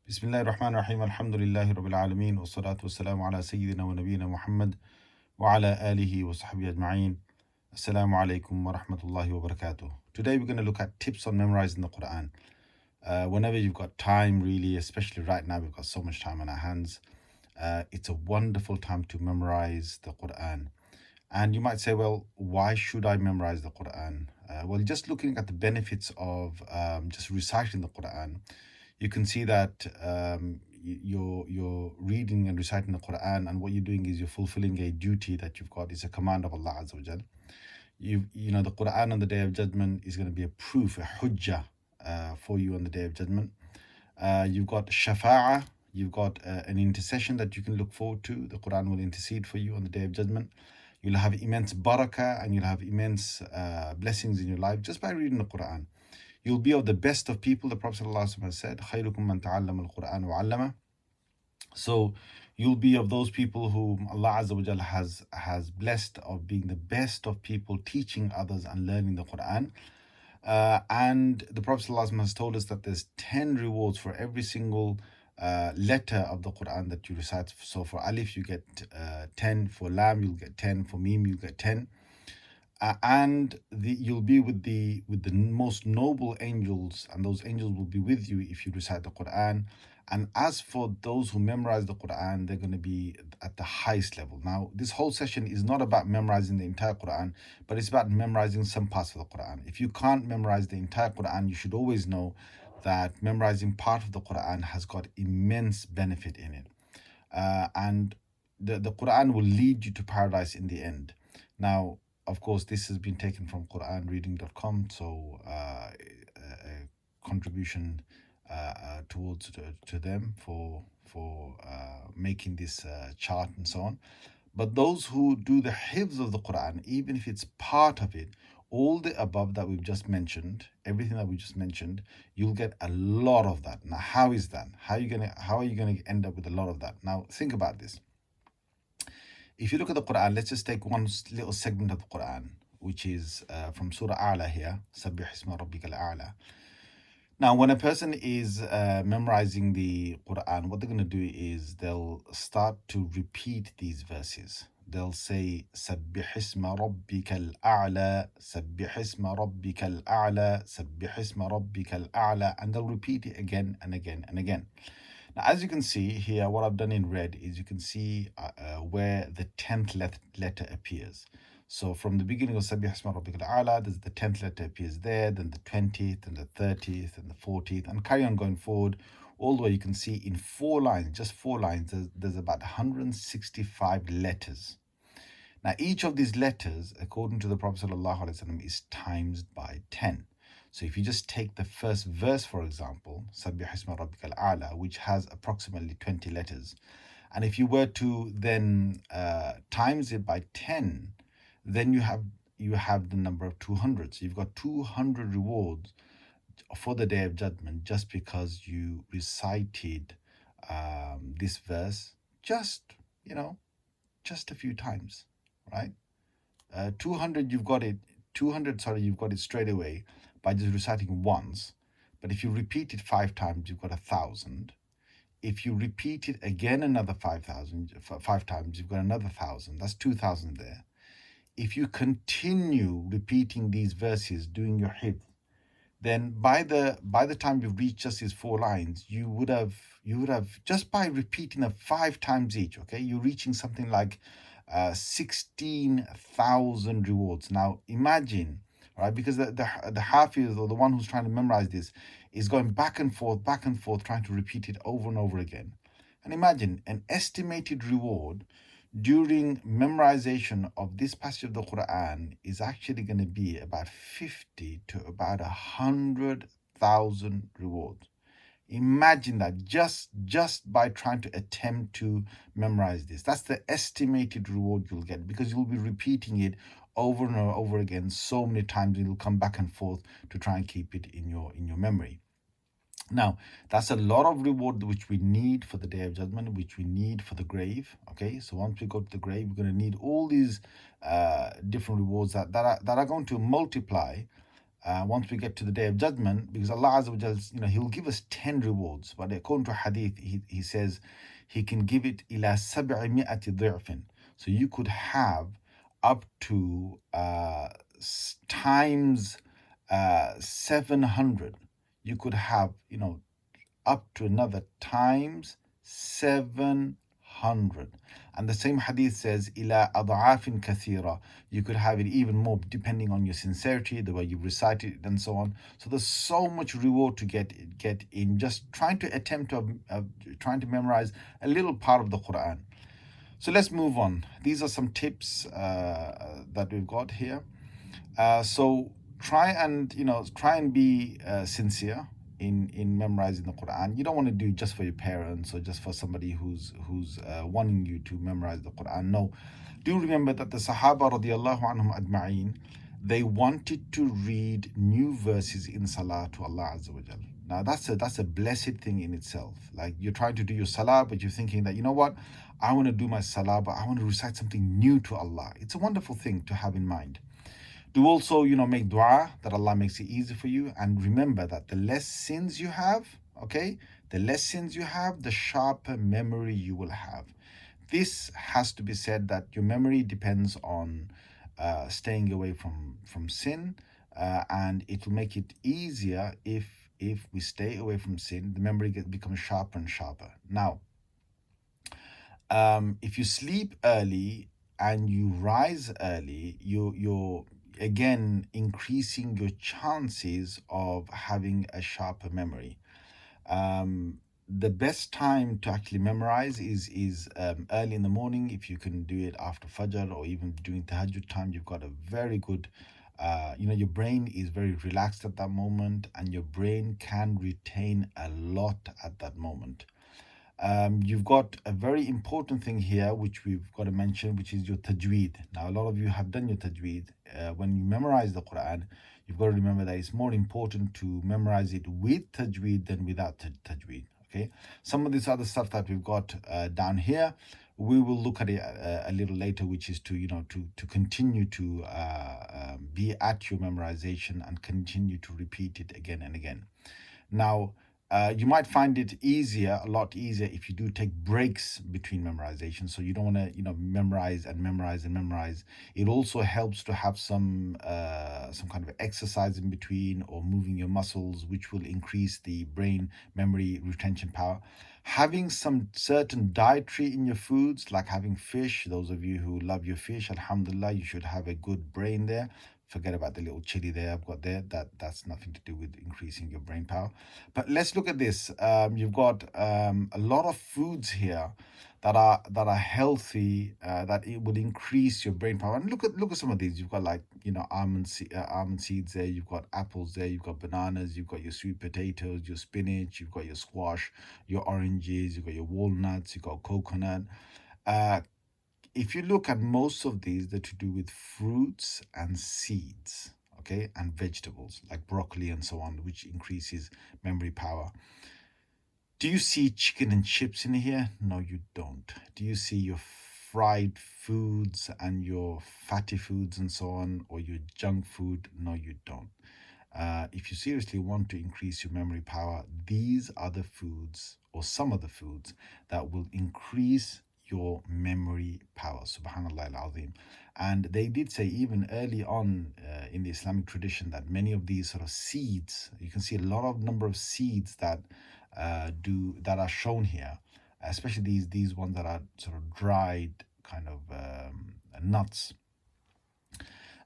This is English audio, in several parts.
Bismillahir Rahmanir Rahim. Alhamdulillahi Rabbil Alameen. Wassalatu wassalamu ala Sayyidina wa Nabiyyina Muhammad wa ala alihi wa sahbihi ajma'een. Assalamu alaikum wa rahmatullahi wa barakatuh. Today we're going to look at tips on memorizing the Quran. Whenever you've got time, really, especially right now, we've got so much time on our hands. It's a wonderful time to memorize the Quran. And you might say, well, why should I memorize the Quran? Well, just looking at the benefits of just reciting the Quran, you can see that you're reading and reciting the Quran, and what you're doing is you're fulfilling a duty that you've got. It's a command of Allah Azza wa Jal. You know, the Quran on the Day of Judgment is going to be a proof, a hujjah for you on the Day of Judgment. You've got shafa'ah, you've got an intercession that you can look forward to. The Quran will intercede for you on the Day of Judgment. You'll have immense barakah and you'll have immense blessings in your life just by reading the Quran. You'll be of the best of people. The Prophet ﷺ has said, خَيْرُكُمْ مَنْ تَعَلَّمَ الْقُرْآنَ وَعَلَّمَهُ. So you'll be of those people whom Allah Azza wa Jal has blessed of being the best of people, teaching others and learning the Quran. And the Prophet ﷺ has told us that there's 10 rewards for every single letter of the Quran that you recite. So for Alif you get 10, for Lam you'll get 10, for Mim you get 10. And you'll be with the most noble angels, and those angels will be with you if you recite the Quran. And as for those who memorize the Quran, they're going to be at the highest level. Now, this whole session is not about memorizing the entire Quran, but it's about memorizing some parts of the Quran. If you can't memorize the entire Quran, you should always know that memorizing part of the Quran has got immense benefit in it. And the Quran will lead you to paradise in the end. Now, of course, this has been taken from QuranReading.com, so a contribution towards to them for making this chart and so on. But those who do the hifz of the Quran, even if it's part of it, all the above that we've just mentioned, everything that we just mentioned, you'll get a lot of that. Now, how is that? How are you gonna end up with a lot of that? Now, think about this. If you look at the Quran, let's just take one little segment of the Quran, which is from Surah A'la here, Sabbih Isma Rabbikal A'la. Now, when a person is memorizing the Quran, what they're going to do is they'll start to repeat these verses. They'll say, Sabbih Isma Rabbikal A'la, Sabbih Isma Rabbikal A'la, Sabbih Isma Rabbikal A'la, and they'll repeat it again and again and again. Now, as you can see here, what I've done in red is you can see where the 10th letter appears. So from the beginning of Sabbih Isma Rabbikal A'la, there's the 10th letter appears there, then the 20th, and the 30th, and the 40th, and carry on going forward. All the way you can see in 4 lines, just 4 lines, there's about 165 letters. Now, each of these letters, according to the Prophet ﷺ, is times by 10. So if you just take the first verse, for example, Sabbih Isma Rabbikal A'la, which has approximately 20 letters, and if you were to then times it by 10, then you have the number of 200. So you've got 200 rewards for the Day of Judgment just because you recited this verse just a few times, right? 200 you've got it 200 sorry you've got it straight away by just reciting once. But if you repeat it 5 times, you've got 1,000. If you repeat it again another 5 times, you've got another 1,000. That's 2,000 there. If you continue repeating these verses, doing your hifz, then by the time you've reached just these 4 lines, you would have just by repeating them 5 times each, okay, you're reaching something like 16,000 rewards. Now imagine, right? Because the hafiz, or the one who's trying to memorize this, is going back and forth, trying to repeat it over and over again. And imagine an estimated reward during memorization of this passage of the Quran is actually going to be about 50 to about 100,000 rewards. Imagine that just by trying to attempt to memorize this. That's the estimated reward you'll get, because you'll be repeating it over and over again so many times. It'll come back and forth to try and keep it in your memory. Now, that's a lot of reward which we need for the Day of Judgment, which we need for the grave. Okay, so once we go to the grave, we're going to need all these different rewards that are going to multiply once we get to the day of judgment, because Allah Azza wa Jal, He'll give us 10 rewards. But according to Hadith, He says He can give it ila sab'i mi'ati dhi'fin. So you could have up to times 700. You could have, up to another times 700. And the same hadith says, ila ad'afin kathira. You could have it even more depending on your sincerity, the way you recite it, and so on. So there's so much reward to get in just trying to attempt to trying to memorize a little part of the Quran. So let's move on. These are some tips that we've got here. So try and be sincere in memorizing the Quran. You don't want to do it just for your parents or just for somebody who's wanting you to memorize the Quran. No, do remember that the Sahaba radiallahu anhum ajma'een, they wanted to read new verses in Salah to Allah Azza wa Jal. Now that's a blessed thing in itself. Like you're trying to do your Salah, but you're thinking that, you know what, I want to do my Salah, but I want to recite something new to Allah. It's a wonderful thing to have in mind. Do also, make dua that Allah makes it easy for you. And remember that the less sins you have, okay, the less sins you have, the sharper memory you will have. This has to be said that your memory depends on staying away from sin, and it will make it easier if we stay away from sin. The memory becomes sharper and sharper. Now, if you sleep early and you rise early, you're again increasing your chances of having a sharper memory. The best time to actually memorize is early in the morning. If you can do it after Fajr or even during Tahajjud time, you've got a very good, your brain is very relaxed at that moment, and your brain can retain a lot at that moment. You've got a very important thing here, which we've got to mention, which is your tajweed. Now, a lot of you have done your tajweed. When you memorize the Quran, you've got to remember that it's more important to memorize it with tajweed than without tajweed. Okay, some of this other stuff that we've got down here, we will look at it a little later, which is to continue to be at your memorization and continue to repeat it again and again. Now, you might find it a lot easier if you do take breaks between memorization. So you don't want to, memorize and memorize and memorize. It also helps to have some kind of exercise in between or moving your muscles, which will increase the brain memory retention power. Having some certain dietary in your foods, like having fish. Those of you who love your fish, alhamdulillah, you should have a good brain there. Forget about the little chili there I've got there. That's nothing to do with increasing your brain power. But let's look at this. You've got a lot of foods here that are healthy, that it will increase your brain power. And look at some of these. You've got almond seeds there. You've got apples there. You've got bananas. You've got your sweet potatoes, your spinach. You've got your squash, your oranges. You've got your walnuts. You've got coconut. If you look at most of these, they're to do with fruits and seeds, okay, and vegetables like broccoli and so on, which increases memory power. Do you see chicken and chips in here? No, you don't. Do you see your fried foods and your fatty foods and so on, or your junk food? No, you don't. If you seriously want to increase your memory power, these are the foods, or some of the foods, that will increase your memory power. Subhanallah al-Azim. And they did say even early on in the Islamic tradition that many of these sort of seeds, you can see a lot of number of seeds that are shown here, especially these ones that are sort of dried kind of nuts.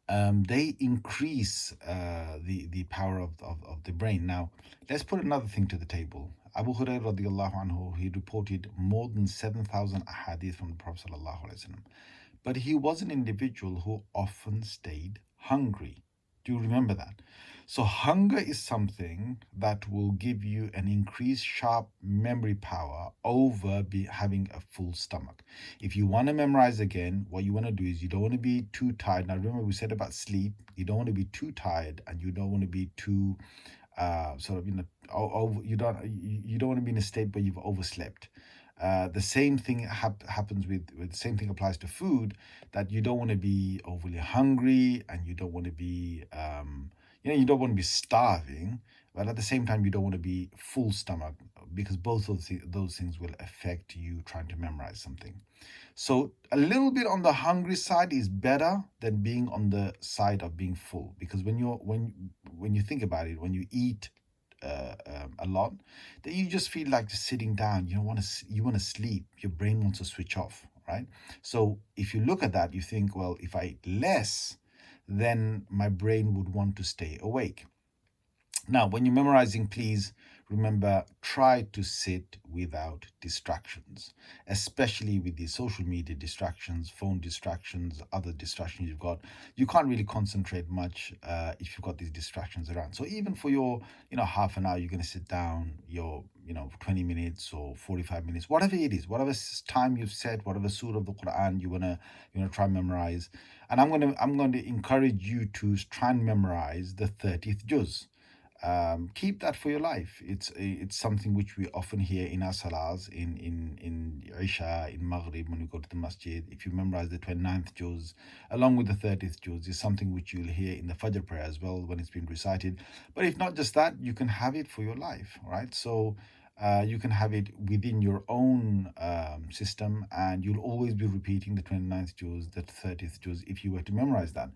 They increase the power of the brain. Now, let's put another thing to the table. Abu Hurairah radiallahu anhu, he reported more than 7,000 ahadith from the Prophet sallallahu alaihi wasallam. But he was an individual who often stayed hungry. Do you remember that? So hunger is something that will give you an increased sharp memory power over having a full stomach. If you want to memorize again, what you want to do is you don't want to be too tired. Now remember we said about sleep, you don't want to be too tired and you don't want to be too you don't want to be in a state where you've overslept. The same thing happens with the same thing applies to food, that you don't want to be overly hungry and you don't want to be You don't want to be starving, but at the same time you don't want to be full stomach, because both of those things will affect you trying to memorize something. So a little bit on the hungry side is better than being on the side of being full, because when you think about it, when you eat a lot, then you just feel like just sitting down. You want to sleep. Your brain wants to switch off, right? So if you look at that, you think, well, if I eat less, then my brain would want to stay awake. Now, when you're memorizing, please remember, try to sit without distractions, especially with the social media distractions, phone distractions, other distractions you've got. You can't really concentrate much if you've got these distractions around. So even for your, half an hour, you're going to sit down, your, 20 minutes or 45 minutes, whatever it is, whatever time you've set, whatever surah of the Quran you wanna try and memorize. And I'm going to encourage you to try and memorize the 30th juz. Keep that for your life. It's something which we often hear in our salahs, in Isha, in Maghrib, when we go to the masjid. If you memorize the 29th juz along with the 30th juz, is something which you'll hear in the Fajr prayer as well when it's been recited. But if not just that, you can have it for your life, right? So you can have it within your own system, and you'll always be repeating the 29th juz, the 30th juz, if you were to memorize that.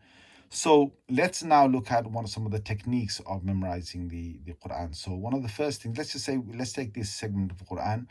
So let's now look at some of the techniques of memorizing the Quran. So one of the first things, let's take this segment of the Quran,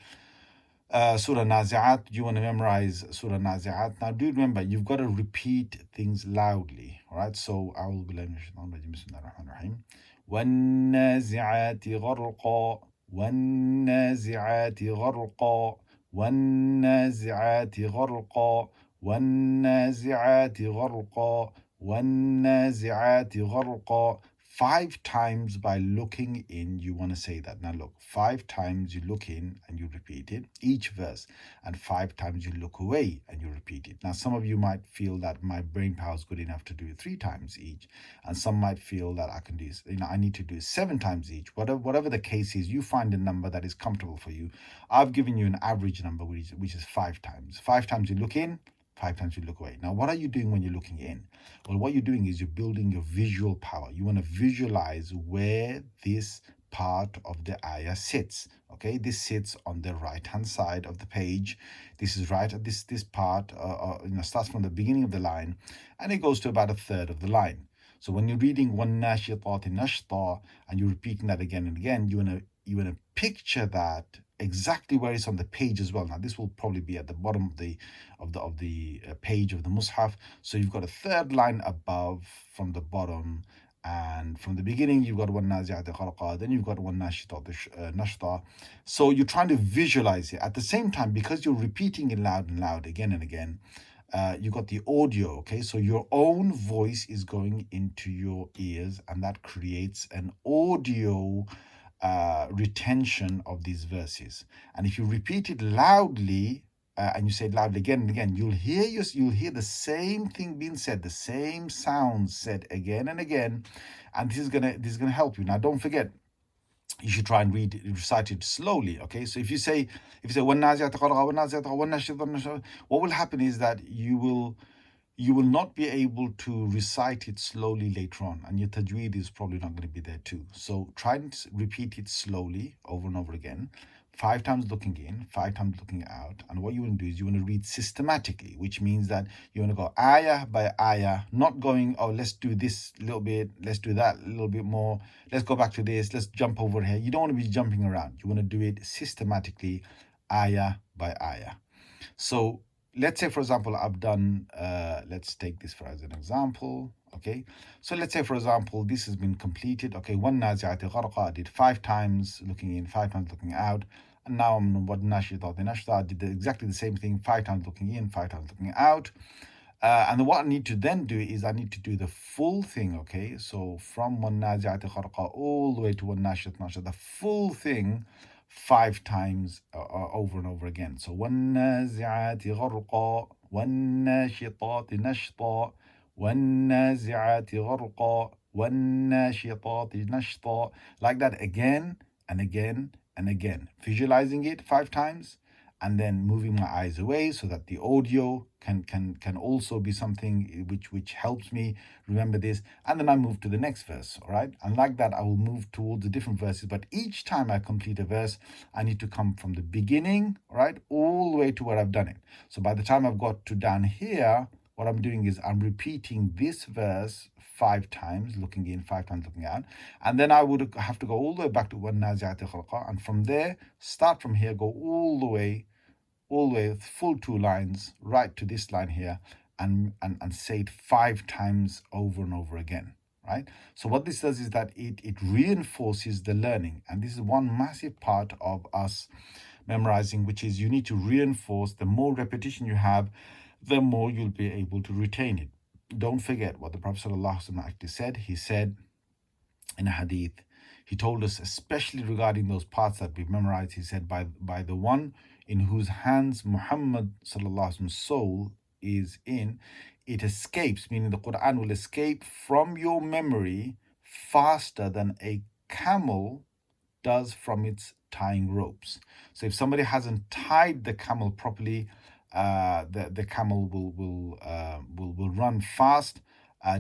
Surah Nazi'at. You want to memorize Surah Nazi'at. Now do remember, you've got to repeat things loudly. All right. So أعوذ بالله من الشيطان الرجيم بسم الله الرحمن الرحيم والنازعات غرقا والنازعات غرقا والنازعات غرقا والنازعات غرقا وَالنَّازِعَاتِ غَرْقًا. 5 times by looking in, you want to say that. Now look, 5 times you look in and you repeat it, each verse, and 5 times you look away and you repeat it. Now some of you might feel that my brain power is good enough to do it 3 times each, and some might feel that I can do, I need to do it 7 times each. Whatever the case is, you find a number that is comfortable for you. I've given you an average number, which is 5 times. 5 times you look in, 5 times you look away. Now, what are you doing when you're looking in? Well, what you're doing is you're building your visual power. You want to visualize where this part of the ayah sits. Okay, this sits on the right hand side of the page. This is right at this part. Starts from the beginning of the line, and it goes to about a third of the line. So when you're reading one nashitati nashta and you're repeating that again and again, you wanna picture that exactly where it's on the page as well. Now this will probably be at the bottom of the page of the Mus'haf. So you've got a third line above from the bottom, and from the beginning you've got one nazi'at kharqa, then you've got one nashta. So you're trying to visualize it at the same time, because you're repeating it loud and loud again and again. You got the audio, okay? So your own voice is going into your ears, and that creates an audio retention of these verses. And if you repeat it loudly, and you say it loudly again and again, you'll hear the same thing being said, the same sounds said again and again, and this is gonna help you. Now, don't forget, you should try and recite it slowly. Okay, so if you say what will happen is that you will not be able to recite it slowly later on, and your tajweed is probably not going to be there too. So try and repeat it slowly over and over again, 5 times looking in, 5 times looking out. And what you want to do is you want to read systematically, which means that you want to go ayah by ayah, not going, oh, let's do this a little bit, let's do that a little bit more, let's go back to this, let's jump over here. You don't want to be jumping around. You want to do it systematically, ayah by ayah. So let's say, for example, I've done, let's take this as an example. Okay, so let's say, for example, this has been completed. Okay, one nazi'ati gharqa, I did 5 times looking in, 5 times looking out. And now I'm on what nashita the nashta, I did exactly the same thing, 5 times looking in, 5 times looking out. And what I need to then do is I need to do the full thing. Okay, so from one nazi'ati gharqa all the way to one nashita nashta, the full thing 5 times over and over again. So وَالنَّازِعَاتِ غَرْقًا وَالنَّاشِطَاتِ نَشْطًا وَالنَّازِعَاتِ غَرْقًا وَالنَّاشِطَاتِ نَشْطًا. Like that again and again and again. Visualizing it 5 times and then moving my eyes away so that the audio can also be something which helps me remember this. And then I move to the next verse. All right, and like that I will move towards the different verses, but each time I complete a verse, I need to come from the beginning, right, all the way to where I've done it. So by the time I've got to down here, what I'm doing is I'm repeating this verse 5 times, looking in, 5 times looking out, and then I would have to go all the way back to one nazi'ati khalqa, and from there, start from here, go all the way, full 2 lines, right to this line here, and say it 5 times over and over again. Right. So what this does is that it reinforces the learning, and this is one massive part of us memorizing, which is you need to reinforce. The more repetition you have, the more you'll be able to retain it. Don't forget what the Prophet ﷺ actually said. He said in a hadith, he told us, especially regarding those parts that we've memorized, he said, by the one in whose hands Muhammad ﷺ's soul is in, it escapes, meaning the Quran will escape from your memory faster than a camel does from its tying ropes. So if somebody hasn't tied the camel properly, the camel will run fast.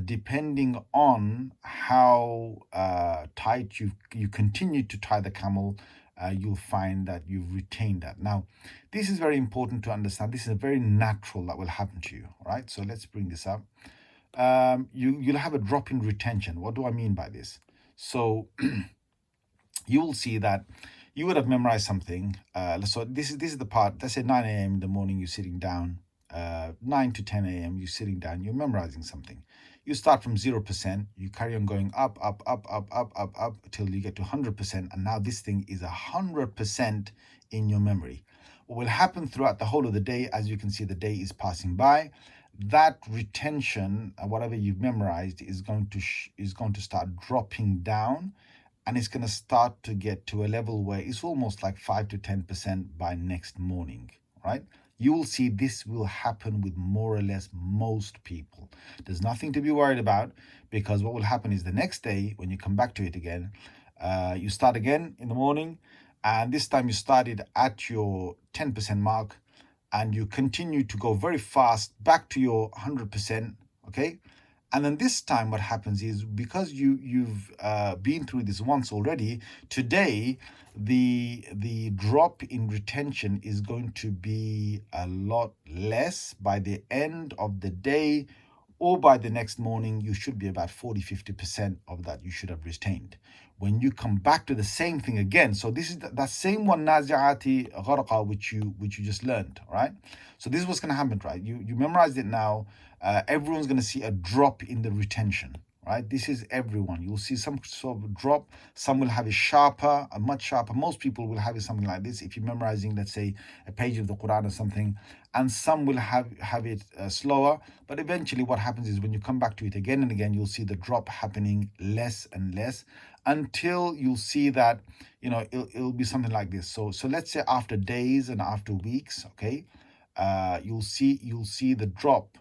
Depending on how tight you continue to tie the camel, you'll find that you've retained that. Now, this is very important to understand. This is very natural that will happen to you. All right. So let's bring this up. You'll have a drop in retention. What do I mean by this? So you will see that you would have memorized something. So this is the part. Let's say 9 a.m. in the morning, you're sitting down. 9 to 10 a.m. you're sitting down. You're memorizing something. You start from 0%. You carry on going up, till you get to 100%. And now this thing is 100% in your memory. What will happen throughout the whole of the day, as you can see, the day is passing by. That retention, whatever you've memorized, is going to start dropping down, and it's going to start to get to a level where it's almost like 5 to 10% by next morning, right? You will see this will happen with more or less most people. There's nothing to be worried about, because what will happen is the next day when you come back to it again, you start again in the morning, and this time you started at your 10% mark, and you continue to go very fast back to your 100%, okay? And then this time what happens is, because you've been through this once already, today the drop in retention is going to be a lot less. By the end of the day or by the next morning, you should be about 40-50% of that you should have retained. When you come back to the same thing again, so this is that same one nazi'ati gharqa which you just learned, right? So this is what's going to happen, right? You memorized it now. Everyone's going to see a drop in the retention, right? This is everyone. You'll see some sort of drop. Some will have it sharper, much sharper. Most people will have it something like this. If you're memorizing, let's say, a page of the Quran or something, and some will have it slower. But eventually what happens is, when you come back to it again and again, you'll see the drop happening less and less, until you'll see that, it'll be something like this. So let's say after days and after weeks, okay, you'll see the drop.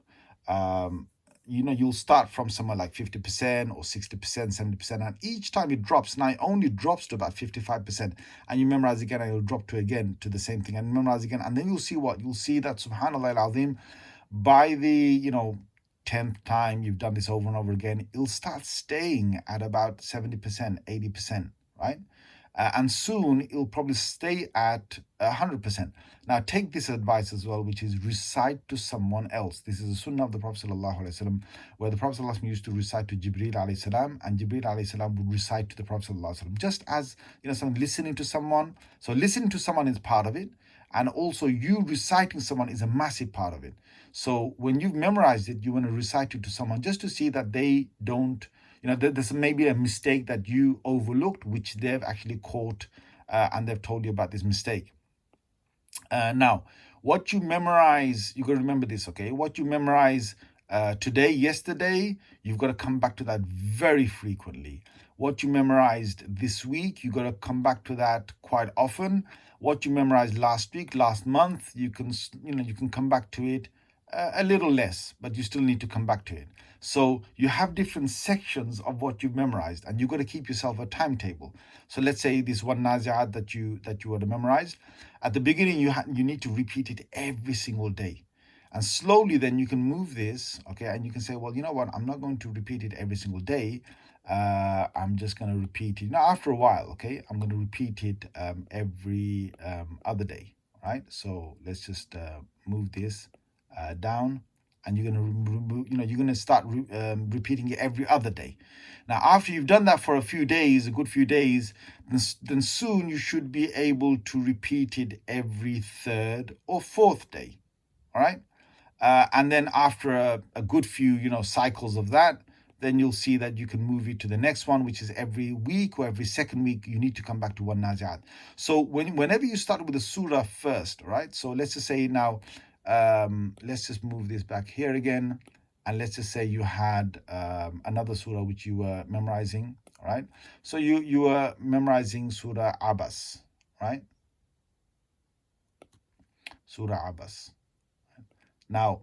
You'll start from somewhere like 50% or 60%, 70%, and each time it drops, now it only drops to about 55%, and you memorize again, and it'll drop to the same thing, and memorize again, and then you'll see that subhanallah al-azim, by the 10th time you've done this over and over again, it'll start staying at about 70%, 80%, right? And soon it'll probably stay at 100%. Now take this advice as well, which is recite to someone else. This is a sunnah of the Prophet ﷺ, where the Prophet ﷺ used to recite to Jibreel alayhi salam, and Jibreel alayhi salam would recite to the Prophet ﷺ. Just as someone listening to someone. So listening to someone is part of it, and also you reciting someone is a massive part of it. So when you've memorized it, you want to recite it to someone, just to see that they don't, there's maybe a mistake that you overlooked, which they've actually caught, and they've told you about this mistake. Now, what you memorize, you got to remember this, okay? What you memorize today, yesterday, you've got to come back to that very frequently. What you memorized this week, you got to come back to that quite often. What you memorized last week, last month, you can come back to it a little less, but you still need to come back to it. So you have different sections of what you've memorized, and you've got to keep yourself a timetable. So let's say this one nazi'at that you want to memorize. At the beginning, you need to repeat it every single day, and slowly then you can move this, okay, and you can say, well, you know what, I'm not going to repeat it every single day. I'm just going to repeat it now. After a while, okay, I'm going to repeat it every other day, right? So let's just move this down, and you're going to remove, you're going to start repeating it every other day. Now after you've done that for a few days, a good few days, then soon you should be able to repeat it every third or fourth day. All right. And then after a good few cycles of that, then you'll see that you can move it to the next one, which is every week or every second week you need to come back to one nazi'at. So whenever you start with the surah first, right? So let's just say now, let's just move this back here again, and let's just say you had another surah which you were memorizing, right? So you were memorizing Surah Abbas, right? Surah Abbas. Now,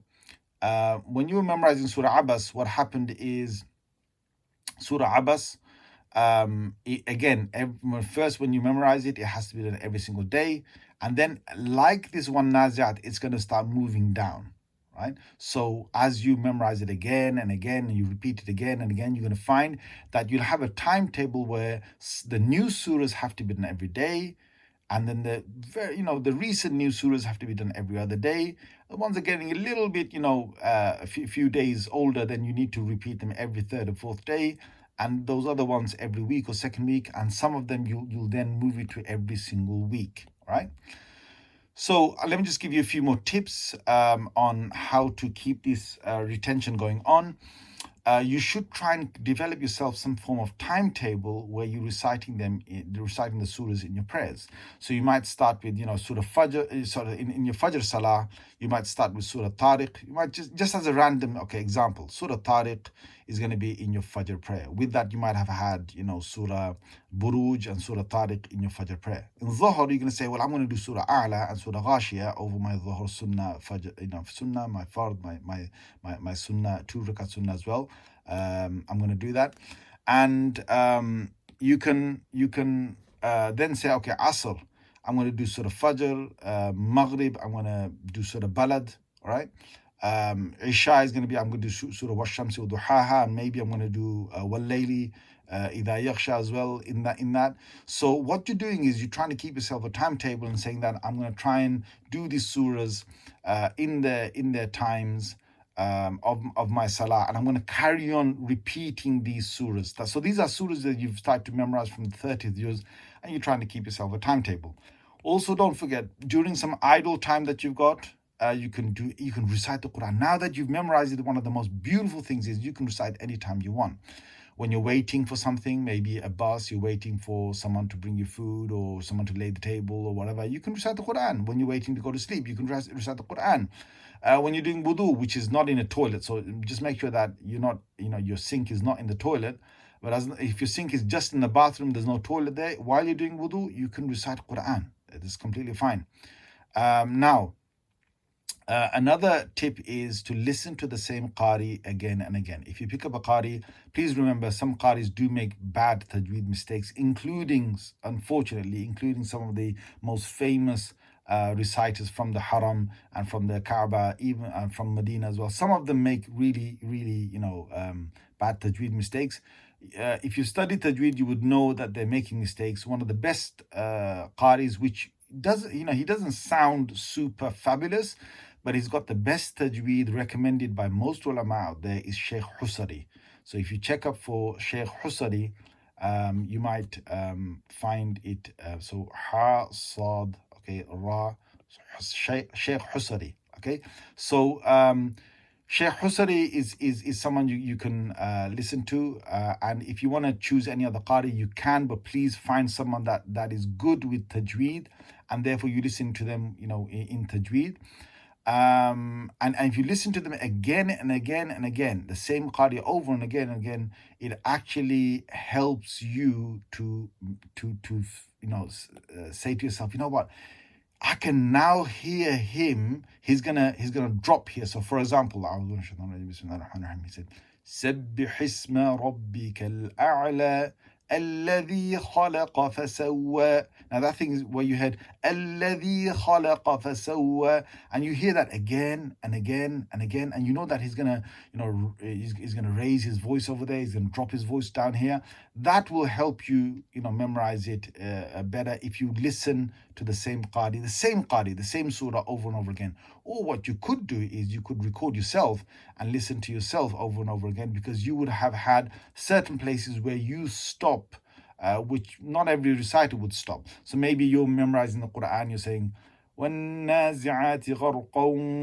when you were memorizing Surah Abbas, what happened is Surah Abbas, again, first when you memorize it, it has to be done every single day. And then, like this one Naziat, it's going to start moving down, right? So as you memorize it again and again, and you repeat it again and again, you're going to find that you'll have a timetable where the new surahs have to be done every day. And then the recent new surahs have to be done every other day. The ones that are getting a little bit, a few days older, then you need to repeat them every third or fourth day, and those other ones every week or second week, and some of them you'll then move it to every single week, right? So let me just give you a few more tips on how to keep this retention going on. You should try and develop yourself some form of timetable where you're reciting the surahs in your prayers. So you might start with, Surah Fajr, in your Fajr Salah, you might start with Surah Tariq. You might just as a random, example, Surah Tariq is going to be in your Fajr prayer. With that, you might have had, Surah Buruj and Surah Tariq in your Fajr prayer. In Dhuhr, you're going to say, well, I'm going to do Surah A'la and Surah Ghashiyah over my Dhuhr Sunnah, Fajr, Sunnah, my Fard, my Sunnah, 2 rakat Sunnah as well. I'm going to do that. And you can then say, okay, Asr, I'm going to do Surah Fajr, Maghrib, I'm going to do Surah Balad, all right? Isha is going to be, I'm going to do Surah Washamsi wa Duhaha, and maybe I'm going to do Wallayli, Idha Yakhsha as well in that. So what you're doing is you're trying to keep yourself a timetable and saying that I'm going to try and do these surahs in their times of my salah, and I'm going to carry on repeating these surahs. So these are surahs that you've started to memorize from the 30th years, and you're trying to keep yourself a timetable. Also, don't forget, during some idle time that you've got, you can recite the Quran. Now that you've memorized it, one of the most beautiful things is you can recite anytime you want. When you're waiting for something, maybe a bus, you're waiting for someone to bring you food or someone to lay the table or whatever, you can recite the Quran. When you're waiting to go to sleep, you can recite the Quran. When you're doing wudu, which is not in a toilet, so just make sure that you're not, your sink is not in the toilet. But if your sink is just in the bathroom, there's no toilet there, while you're doing wudu, you can recite Quran. It is completely fine. Now, another tip is to listen to the same qari again and again. If you pick up a qari, please remember some qaris do make bad tajweed mistakes, unfortunately, including some of the most famous reciters from the Haram and from the Kaaba, even from Medina as well. Some of them make really, really, bad tajweed mistakes. If you study tajweed, you would know that they're making mistakes. One of the best qaris, which he doesn't sound super fabulous, but he's got the best tajweed recommended by most ulama out there, is Shaykh Husari. So if you check up for Shaykh Husari, you might find it. So Ha Sad, okay, Ra, Shaykh Husari. Okay, so Shaykh Husari is someone you can listen to, and if you want to choose any other qari, you can, but please find someone that is good with tajweed, and therefore you listen to them, in tajweed. And if you listen to them again and again and again, the same qari over and again, it actually helps you to say to yourself, you know what, I can now hear him. He's gonna drop here. So for example, he said, سبح اسم ربك الأعلى الذي خلق فسوى. Now that thing is where you heard الذي خلق فسوى, and you hear that again and again and again, and you know that he's gonna, he's gonna raise his voice over there. He's gonna drop his voice down here. That will help you, memorize it better if you listen to the same qari, the same surah over and over again. Or what you could do is you could record yourself and listen to yourself over and over again, because you would have had certain places where you stop, which not every reciter would stop. So maybe you're memorizing the Quran, you're saying, وَالنَّازِعَاتِ غَرْقًا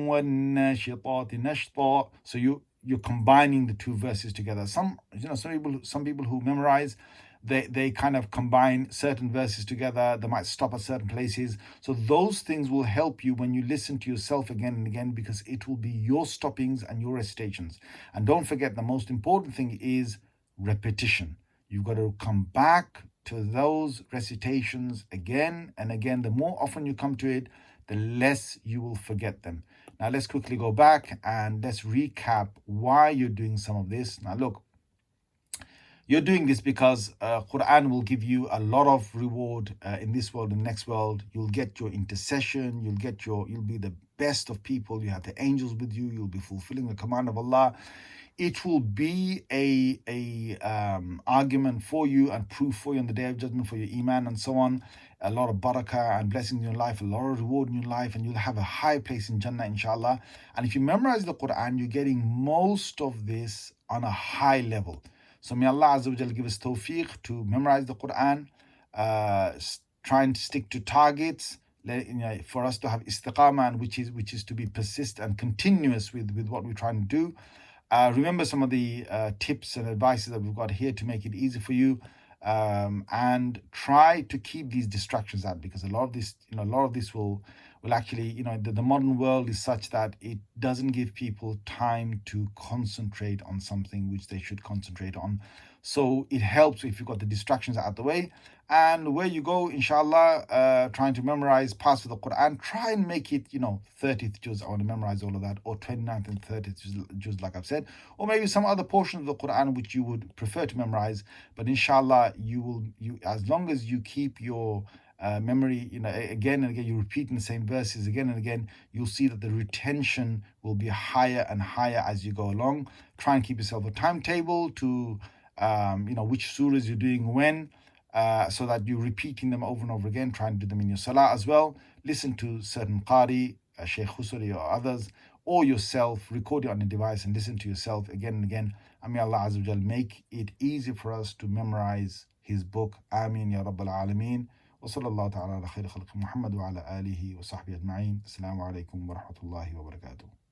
وَالنَّاشِطَاتِ نَشْطًا. So you're combining the two verses together. Some people who memorize, they kind of combine certain verses together. They might stop at certain places. So those things will help you when you listen to yourself again and again, because it will be your stoppings and your recitations. And don't forget, the most important thing is repetition. You've got to come back to those recitations again and again. The more often you come to it, the less you will forget them. Now let's quickly go back and let's recap why you're doing some of this. Now look, you're doing this because Quran will give you a lot of reward in this world and next world. You'll get your intercession. You'll be the best of people. You have the angels with you. You'll be fulfilling the command of Allah. It will be a argument for you and proof for you on the day of judgment for your iman and so on. A lot of barakah and blessings in your life, a lot of reward in your life, and you'll have a high place in Jannah, inshallah. And if you memorize the Quran, you're getting most of this on a high level. So may Allah Azza wa Jal give us tawfiq to memorize the Quran, try and stick to targets, for us to have istiqamah, and which is to be persist and continuous with what we're trying to do. Remember some of the tips and advices that we've got here to make it easy for you, and try to keep these distractions out, because a lot of this will actually, the modern world is such that it doesn't give people time to concentrate on something which they should concentrate on. So it helps if you've got the distractions out of the way. And where you go, inshallah, trying to memorize parts of the Quran, try and make it, 30th juz, I want to memorize all of that, or 29th and 30th juz, like I've said, or maybe some other portion of the Quran which you would prefer to memorize. But inshallah, you as long as you keep your memory, again and again, you're repeating the same verses again and again, you'll see that the retention will be higher and higher as you go along. Try and keep yourself a timetable to, which surahs you're doing when, so that you're repeating them over and over again. Try and do them in your salah as well. Listen to certain qari, Shaykh Hasan Ali or others, or yourself. Record it on a device and listen to yourself again and again. And may Allah Azza wa Jal make it easy for us to memorize His book. Ameen ya Rabbal Alameen. وصلى الله تعالى على خير خلق محمد وعلى آله وصحبه أجمعين. السلام عليكم ورحمة الله وبركاته.